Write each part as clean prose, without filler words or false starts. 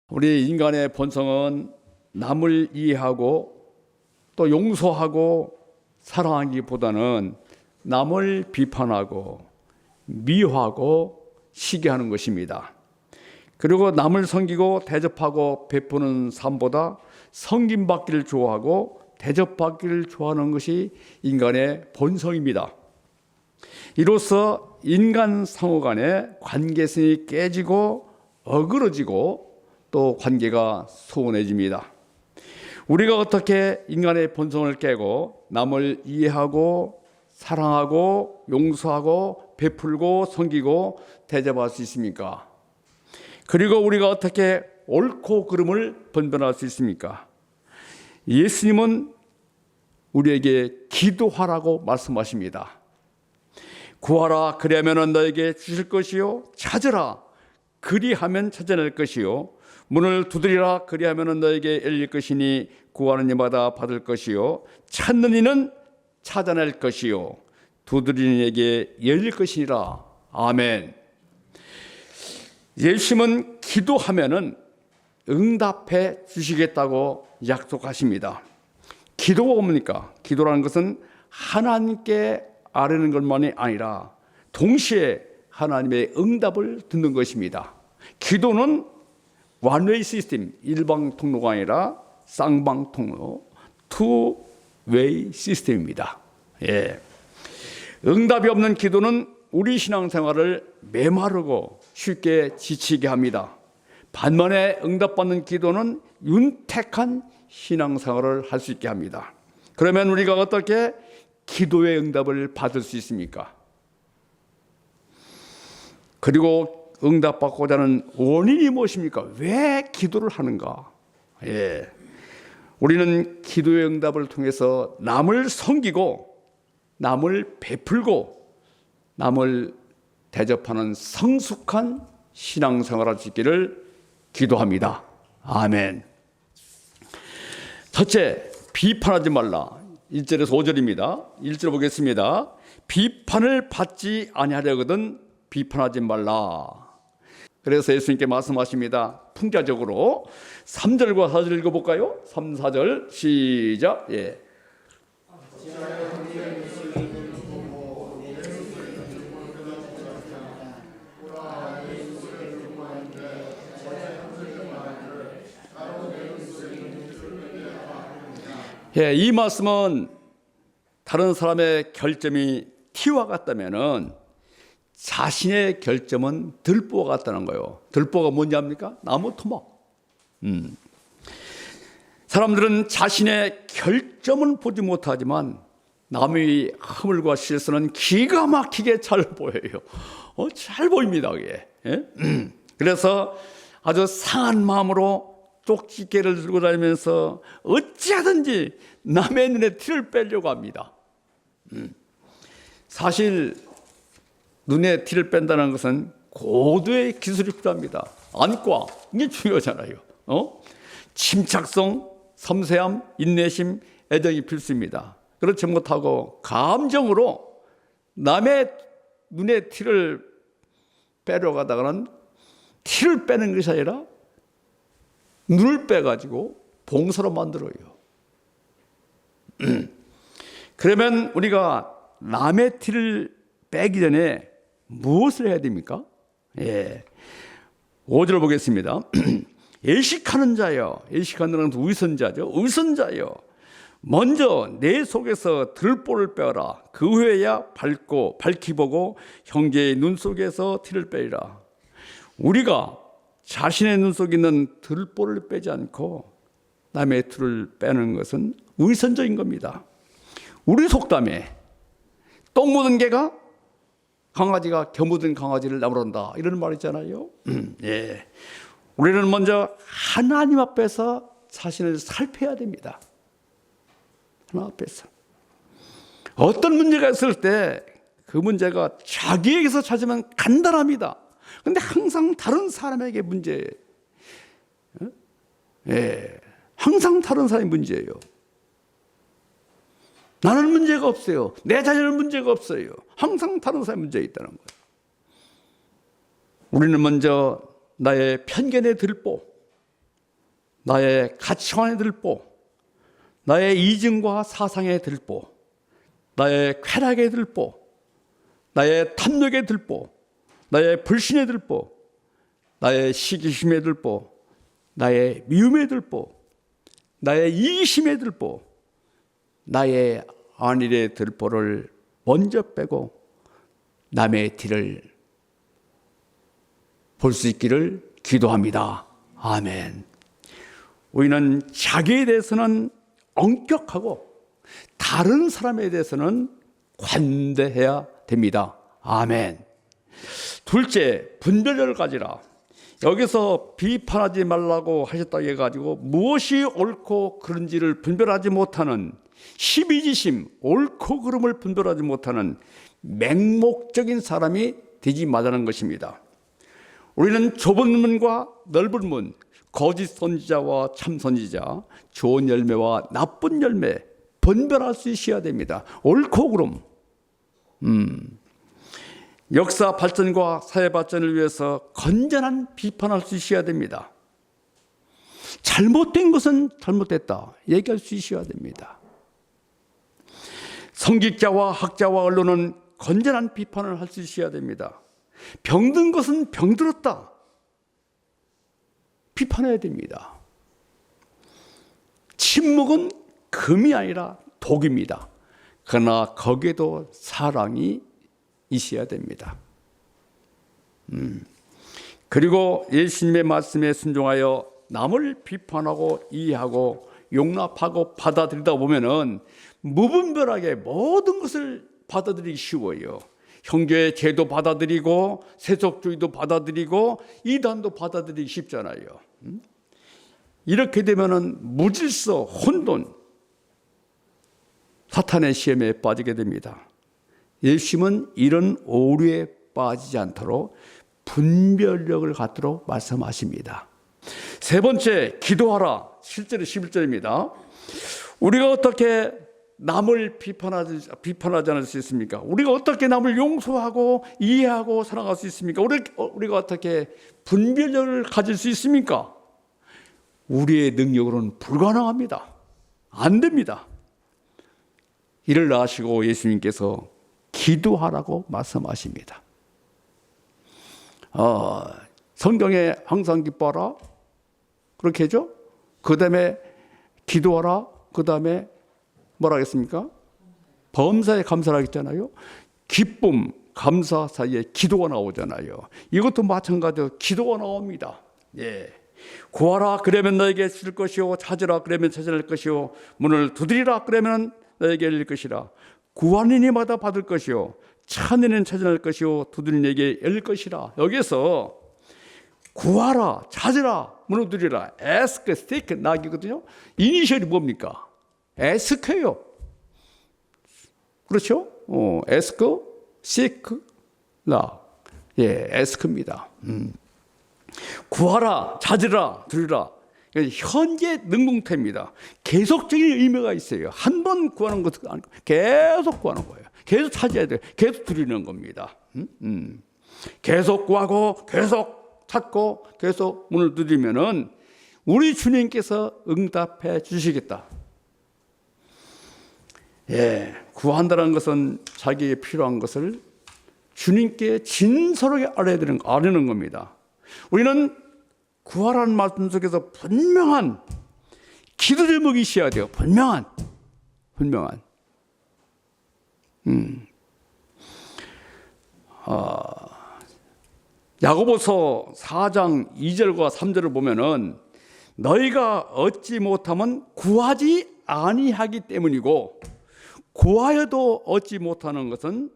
우리 인간의 본성은 남을 이해하고 또 용서하고 사랑하기보다는 남을 비판하고 미워하고 시기하는 것입니다. 그리고 남을 섬기고 대접하고 베푸는 삶보다 섬김받기를 좋아하고 대접받기를 좋아하는 것이 인간의 본성입니다. 이로써 인간 상호 간의 관계성이 깨지고 어그러지고 또 관계가 소원해집니다. 우리가 어떻게 인간의 본성을 깨고 남을 이해하고 사랑하고 용서하고 베풀고 섬기고 대접할 수 있습니까? 그리고 우리가 어떻게 옳고 그름을 분별할 수 있습니까? 예수님은 우리에게 기도하라고 말씀하십니다. 구하라 그리하면 너에게 주실 것이요, 찾으라 그리하면 찾아낼 것이요, 문을 두드리라 그리하면 너에게 열릴 것이니 구하는 이마다 받을 것이요, 찾는 이는 찾아낼 것이요, 두드리는 이에게 열릴 것이니라. 아멘. 예수님은 기도하면은 응답해 주시겠다고 약속하십니다. 기도가 뭡니까? 기도라는 것은 하나님께 아뢰는 것만이 아니라 동시에 하나님의 응답을 듣는 것입니다. 기도는 원웨이 시스템, 일방 통로가 아니라 쌍방 통로, 투웨이 시스템입니다. 예. 응답이 없는 기도는 우리 신앙생활을 메마르고 쉽게 지치게 합니다. 반면에 응답받는 기도는 윤택한 신앙생활을 할 수 있게 합니다. 그러면 우리가 어떻게 기도의 응답을 받을 수 있습니까? 그리고 응답받고자 하는 원인이 무엇입니까? 왜 기도를 하는가? 예. 우리는 기도의 응답을 통해서 남을 섬기고 남을 베풀고 남을 대접하는 성숙한 신앙생활을 할 수 있기를 기도합니다. 아멘. 첫째, 비판하지 말라. 1절에서 5절입니다. 1절 보겠습니다. 비판을 받지 아니하려거든 비판하지 말라. 그래서 예수님께 말씀하십니다. 풍자적으로 3절과 4절 읽어볼까요? 3, 4절 시작. 예. 예, 이 말씀은 다른 사람의 결점이 티와 같다면은 자신의 결점은 들보와 같다는 거예요. 들보가 뭔지 압니까? 나무 토막. 사람들은 자신의 결점은 보지 못하지만 남의 허물과 실수는 기가 막히게 잘 보여요. 잘 보입니다, 그게. 예? 그래서 아주 상한 마음으로 쪽집게를 들고 다니면서 어찌하든지 남의 눈에 티를 빼려고 합니다. 사실 눈에 티를 뺀다는 것은 고도의 기술이 필요합니다. 안과, 이게 중요하잖아요. 침착성, 섬세함, 인내심, 애정이 필수입니다. 그렇지 못하고 감정으로 남의 눈에 티를 빼려고 하다가는 티를 빼는 것이 아니라 눈을 빼가지고 봉사로 만들어요. 그러면 우리가 남의 티를 빼기 전에 무엇을 해야 됩니까? 예. 5절 보겠습니다. 예식하는 자여, 예식하는 것은 위선자죠. 위선자여, 먼저 내 속에서 들보를 빼어라. 그 후에야 밝히 보고 형제의 눈 속에서 티를 빼리라. 우리가 자신의 눈 속에 있는 들보를 빼지 않고 남의 티를 빼는 것은 위선적인 겁니다. 우리 속담에 똥 묻은 개가 강아지가 겨 묻은 강아지를 나무란다, 이런 말 있잖아요. 예. 우리는 먼저 하나님 앞에서 자신을 살펴야 됩니다. 하나님 앞에서 어떤 문제가 있을 때 그 문제가 자기에게서 찾으면 간단합니다. 그런데 항상 다른 사람에게 문제예요. 예. 항상 다른 사람이 문제예요. 나는 문제가 없어요. 내 자녀는 문제가 없어요. 항상 다른 사람이 문제가 있다는 거예요. 우리는 먼저 나의 편견의 들보, 나의 가치관에 들보, 나의 이증과 사상에 들보, 나의 쾌락에 들보, 나의 탐욕에 들보, 나의 불신에 들보, 나의 시기심에 들보, 나의 미움에 들보, 나의 이기심에 들보, 나의 안일의 들보를 먼저 빼고 남의 뒤를 볼 수 있기를 기도합니다. 아멘. 우리는 자기에 대해서는 엄격하고 다른 사람에 대해서는 관대해야 됩니다. 아멘. 둘째, 분별력을 가지라. 여기서 비판하지 말라고 하셨다고 해가지고 무엇이 옳고 그른지를 분별하지 못하는 시비지심, 옳고 그름을 분별하지 못하는 맹목적인 사람이 되지 말라는 것입니다. 우리는 좁은 문과 넓은 문, 거짓 선지자와 참 선지자, 좋은 열매와 나쁜 열매 분별할 수 있어야 됩니다. 옳고 그름. 역사 발전과 사회 발전을 위해서 건전한 비판할 수 있어야 됩니다. 잘못된 것은 잘못됐다 얘기할 수 있어야 됩니다. 성직자와 학자와 언론은 건전한 비판을 할 수 있어야 됩니다. 병든 것은 병들었다 비판해야 됩니다. 침묵은 금이 아니라 독입니다. 그러나 거기에도 사랑이 있어야 됩니다. 그리고 예수님의 말씀에 순종하여 남을 비판하고 이해하고 용납하고 받아들이다 보면은 무분별하게 모든 것을 받아들이기 쉬워요. 형제의 죄도 받아들이고 세속주의도 받아들이고 이단도 받아들이기 쉽잖아요. 이렇게 되면은 무질서, 혼돈, 사탄의 시험에 빠지게 됩니다. 예수님은 이런 오류에 빠지지 않도록 분별력을 갖도록 말씀하십니다. 세 번째, 기도하라. 실제로 11절입니다. 우리가 어떻게 남을 비판하지 않을 수 있습니까? 우리가 어떻게 남을 용서하고 이해하고 사랑할 수 있습니까? 우리가 어떻게 분별력을 가질 수 있습니까? 우리의 능력으로는 불가능합니다. 안 됩니다. 이를 아시고 예수님께서 기도하라고 말씀하십니다. 성경에 항상 기뻐하라 그렇게 하죠. 그 다음에 기도하라, 그 다음에 뭐라 하겠습니까? 범사에 감사를 하겠잖아요. 기쁨, 감사 사이에 기도가 나오잖아요. 이것도 마찬가지로 기도가 나옵니다. 예. 구하라 그러면 너에게 줄 것이요, 찾으라 그러면 찾아낼 것이요, 문을 두드리라 그러면 너에게 열릴 것이라. 구하는 이마다 받을 것이요, 찾는 찾아낼 것이요, 두드리는 이에게 열릴 것이라. 여기서 구하라, 찾으라, 문을 두드리라, ask, seek, knock이거든요. 이니셜이 뭡니까? ask예요. 그렇죠? ask, seek, knock. 예, ask입니다. 구하라, 찾으라, 들으라. 현재 능동태입니다. 계속적인 의미가 있어요. 한 번 구하는 것도 아니고 계속 구하는 거예요. 계속 찾아야 돼요. 계속 드리는 겁니다. 계속 구하고 계속 찾고 계속 문을 두드리면은 우리 주님께서 응답해 주시겠다. 예, 구한다는 것은 자기에게 필요한 것을 주님께 진솔하게 아뢰는 겁니다. 우리는 구하라는 말씀 속에서 분명한 기도 제목이 있어야 돼요. 분명한. 야고보서 4장 2절과 3절을 보면은 너희가 얻지 못하면 구하지 아니하기 때문이고 구하여도 얻지 못하는 것은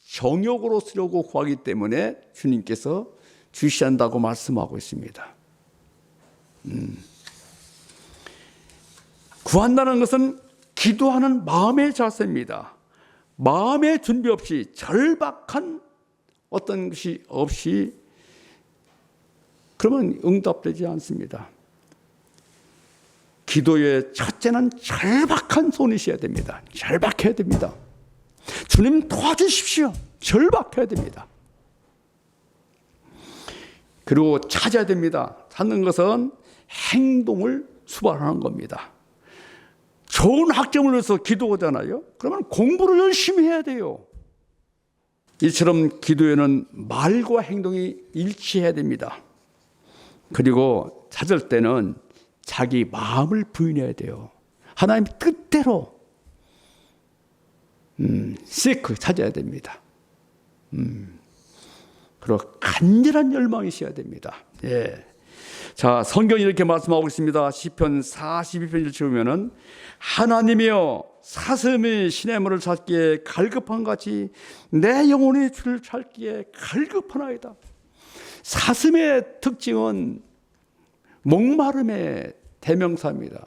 정욕으로 쓰려고 구하기 때문에 주님께서 주시한다고 말씀하고 있습니다. 구한다는 것은 기도하는 마음의 자세입니다. 마음의 준비 없이 절박한 어떤 것이 없이 그러면 응답되지 않습니다. 기도의 첫째는 절박한 손이 있어야 됩니다. 절박해야 됩니다. 주님 도와주십시오. 절박해야 됩니다. 그리고 찾아야 됩니다. 찾는 것은 행동을 수반하는 겁니다. 좋은 학점을 위해서 기도하잖아요. 그러면 공부를 열심히 해야 돼요. 이처럼 기도에는 말과 행동이 일치해야 됩니다. 그리고 찾을 때는 자기 마음을 부인해야 돼요. 하나님 뜻대로 seek 찾아야 됩니다. 그리고 간절한 열망이 있어야 됩니다. 예. 자, 성경이 이렇게 말씀하고 있습니다. 시편 42편 1절 보면은 하나님이여 사슴이 시냇물을 찾기에 갈급한 같이 내 영혼이 주를 찾기에 갈급하나이다. 사슴의 특징은 목마름의 대명사입니다.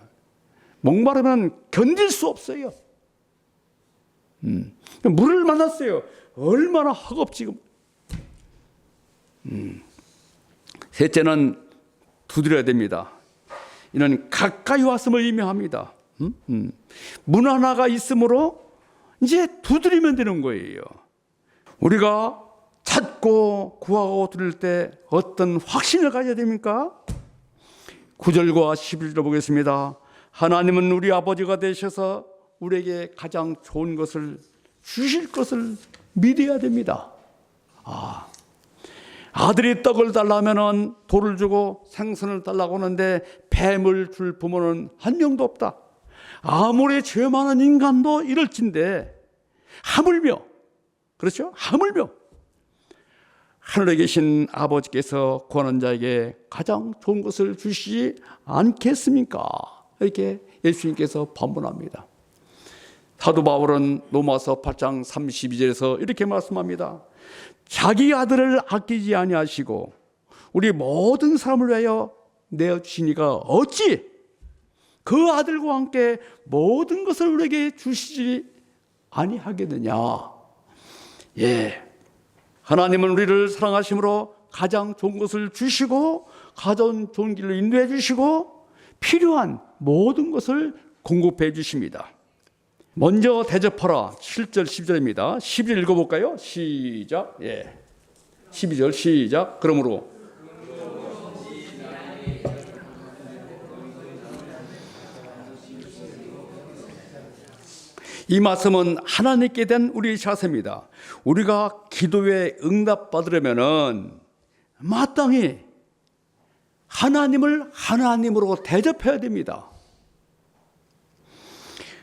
목마르면 견딜 수 없어요. 물을 만났어요. 얼마나 허겁지겁. 셋째는 두드려야 됩니다. 이는 가까이 왔음을 의미합니다. 문 하나가 있으므로 이제 두드리면 되는 거예요. 우리가 찾고 구하고 두드릴 때 어떤 확신을 가져야 됩니까? 9절과 11절 보겠습니다. 하나님은 우리 아버지가 되셔서 우리에게 가장 좋은 것을 주실 것을 믿어야 됩니다. 아들이 떡을 달라면 돌을 주고 생선을 달라고 하는데 뱀을 줄 부모는 한 명도 없다. 아무리 죄 많은 인간도 이럴진데 하물며, 그렇죠? 하물며 하늘에 계신 아버지께서 구하는 자에게 가장 좋은 것을 주시지 않겠습니까? 이렇게 예수님께서 반문합니다. 사도 바울은 로마서 8장 32절에서 이렇게 말씀합니다. 자기 아들을 아끼지 아니하시고 우리 모든 사람을 위하여 내어주시니가 어찌 그 아들과 함께 모든 것을 우리에게 주시지 아니하겠느냐. 예, 하나님은 우리를 사랑하심으로 가장 좋은 것을 주시고 가장 좋은 길로 인도해 주시고 필요한 모든 것을 공급해 주십니다. 먼저 대접하라. 7절 10절입니다 12절 읽어볼까요? 시작. 예. 12절 시작. 그러므로 이 말씀은 하나님께 대한 우리의 자세입니다. 우리가 기도에 응답받으려면 마땅히 하나님을 하나님으로 대접해야 됩니다.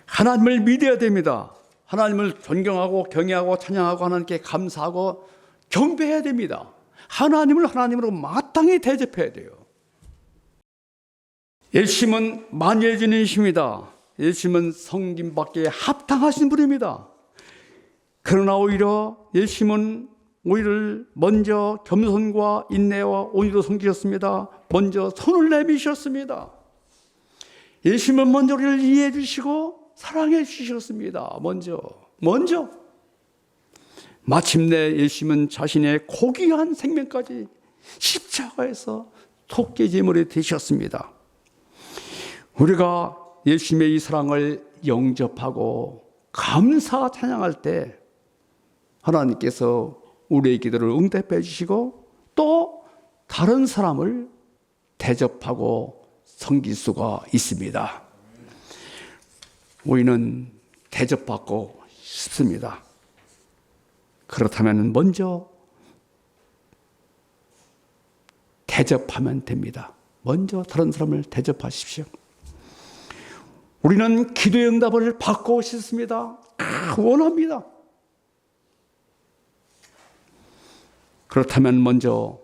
하나님을 믿어야 됩니다. 하나님을 존경하고 경외하고 찬양하고 하나님께 감사하고 경배해야 됩니다. 하나님을 하나님으로 마땅히 대접해야 돼요. 예수님은 만유해주는 이십니다. 예수님은 성김받기에 합당하신 분입니다. 그러나 오히려 예수님은 우리를 먼저 겸손과 인내와 온유로 섬기셨습니다. 먼저 손을 내미셨습니다. 예수님은 먼저 우리를 이해해 주시고 사랑해 주셨습니다. 먼저 마침내 예수님은 자신의 고귀한 생명까지 십자가에서 속죄제물이 되셨습니다. 우리가 예수님의 이 사랑을 영접하고 감사 찬양할 때 하나님께서 우리의 기도를 응답해 주시고 또 다른 사람을 대접하고 섬길 수가 있습니다. 우리는 대접받고 싶습니다. 그렇다면 먼저 대접하면 됩니다. 먼저 다른 사람을 대접하십시오. 우리는 기도의 응답을 받고 싶습니다. 원합니다. 그렇다면 먼저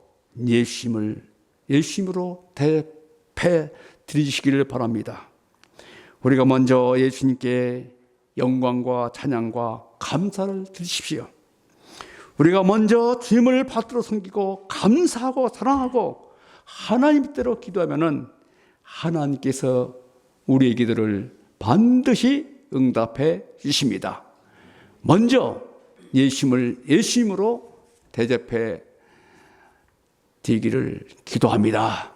예수님으로 대패 드리시기를 바랍니다. 우리가 먼저 예수님께 영광과 찬양과 감사를 드리십시오. 우리가 먼저 주님을 받들어 섬기고 감사하고 사랑하고 하나님 뜻대로 기도하면은 하나님께서 우리의 기도를 반드시 응답해 주십니다. 먼저 예수님으로 대접해 드리기를 기도합니다.